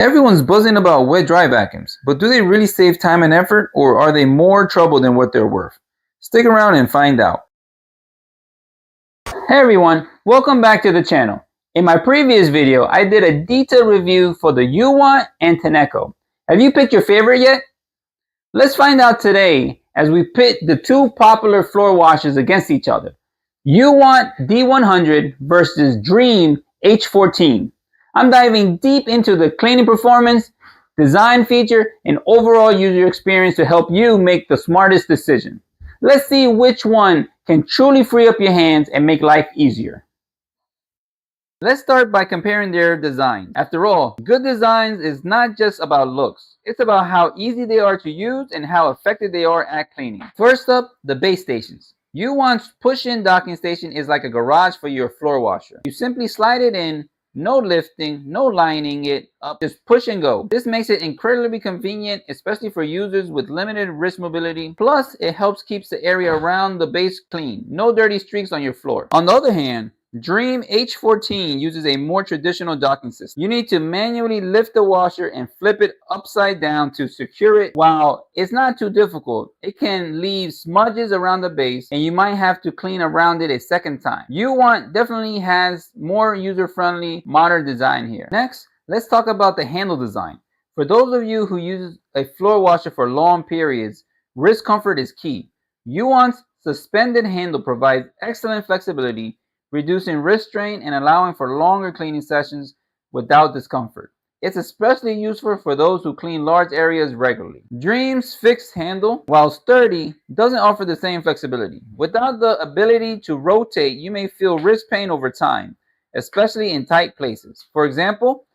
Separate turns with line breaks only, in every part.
Everyone's buzzing about wet-dry vacuums, but do they really save time and effort, or are they more trouble than what they're worth? Stick around and find out.
Hey everyone, welcome back to the channel. In my previous video, I did a detailed review for the UWANT and Tenneco. Have you picked your favorite yet? Let's find out today as we pit the two popular floor washers against each other. UWANT D100 versus DREAME H14. I'm diving deep into the cleaning performance, design feature, and overall user experience to help you make the smartest decision. Let's see which one can truly free up your hands and make life easier. Let's start by comparing their design. After all, good designs is not just about looks. It's about how easy they are to use and how effective they are at cleaning. First up, the base stations. UWANT's push-in docking station is like a garage for your floor washer. You simply slide it in, no lifting, no lining it up, just push and go. This makes it incredibly convenient, especially for users with limited wrist mobility. Plus, it helps keep the area around the base clean. No dirty streaks on your floor. On the other hand, DREAME H14 uses a more traditional docking system. You need to manually lift the washer and flip it upside down to secure it. While it's not too difficult, it can leave smudges around the base and you might have to clean around it a second time. UWANT definitely has more user-friendly modern design here. Next, let's talk about the handle design. For those of you who use a floor washer for long periods, wrist comfort is key. UWANT's suspended handle provides excellent flexibility, reducing wrist strain and allowing for longer cleaning sessions without discomfort. It's especially useful for those who clean large areas regularly. DREAME's fixed handle, while sturdy, doesn't offer the same flexibility. Without the ability to rotate, you may feel wrist pain over time, especially in tight places. For example,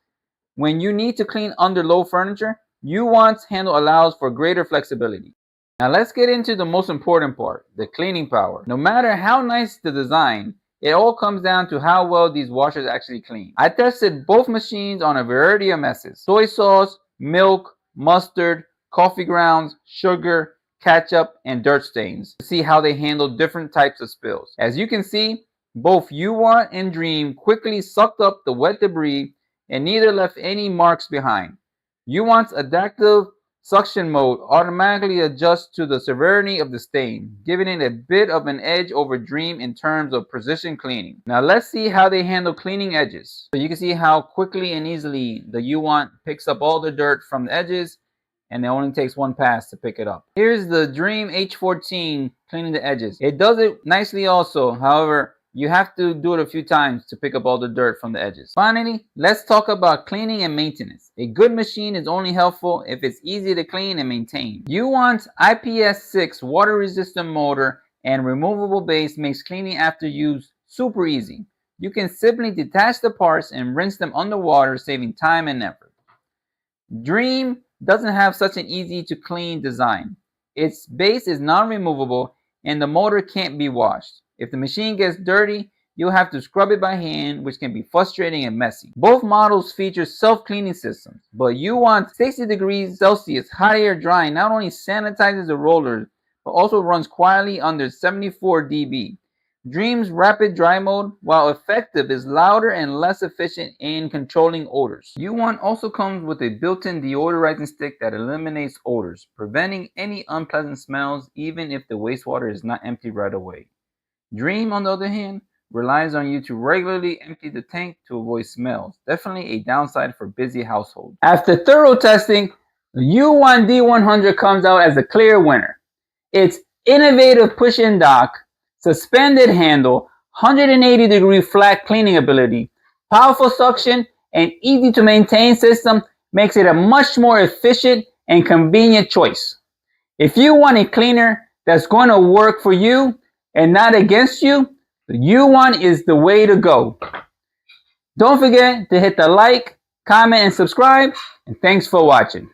when you need to clean under low furniture, UWANT's handle allows for greater flexibility. Now let's get into the most important part, the cleaning power. No matter how nice the design, it all comes down to how well these washers actually clean. I tested both machines on a variety of messes: soy sauce, milk, mustard, coffee grounds, sugar, ketchup, and dirt stains to see how they handle different types of spills. As you can see, both UWANT and DREAME quickly sucked up the wet debris and neither left any marks behind. UWANT's adaptive suction mode automatically adjusts to the severity of the stain, giving it a bit of an edge over DREAME in terms of precision cleaning. Now let's see how they handle cleaning edges. So you can see how quickly and easily the UWANT picks up all the dirt from the edges, and it only takes one pass to pick it up. Here's the DREAME H14 cleaning the edges. It does it nicely also, however, you have to do it a few times to pick up all the dirt from the edges. Finally, let's talk about cleaning and maintenance. A good machine is only helpful if it's easy to clean and maintain. UWANT's IPS6 water-resistant motor and removable base makes cleaning after use super easy. You can simply detach the parts and rinse them underwater, saving time and effort. DREAME doesn't have such an easy to clean design. Its base is non-removable and the motor can't be washed. If the machine gets dirty, you'll have to scrub it by hand, which can be frustrating and messy. Both models feature self-cleaning systems, but UWANT 60 degrees Celsius hot air drying not only sanitizes the rollers, but also runs quietly under 74 dB. DREAME's rapid dry mode, while effective, is louder and less efficient in controlling odors. UWANT also comes with a built-in deodorizing stick that eliminates odors, preventing any unpleasant smells even if the wastewater is not emptied right away. DREAME, on the other hand, relies on you to regularly empty the tank to avoid smells. Definitely a downside for busy households. After thorough testing, the UWANT D100 comes out as a clear winner. Its innovative push-in dock, suspended handle, 180-degree flat cleaning ability, powerful suction, and easy-to-maintain system makes it a much more efficient and convenient choice. If you want a cleaner that's going to work for you and not against you, the UWANT is the way to go. Don't forget to hit the like, comment, and subscribe, and thanks for watching.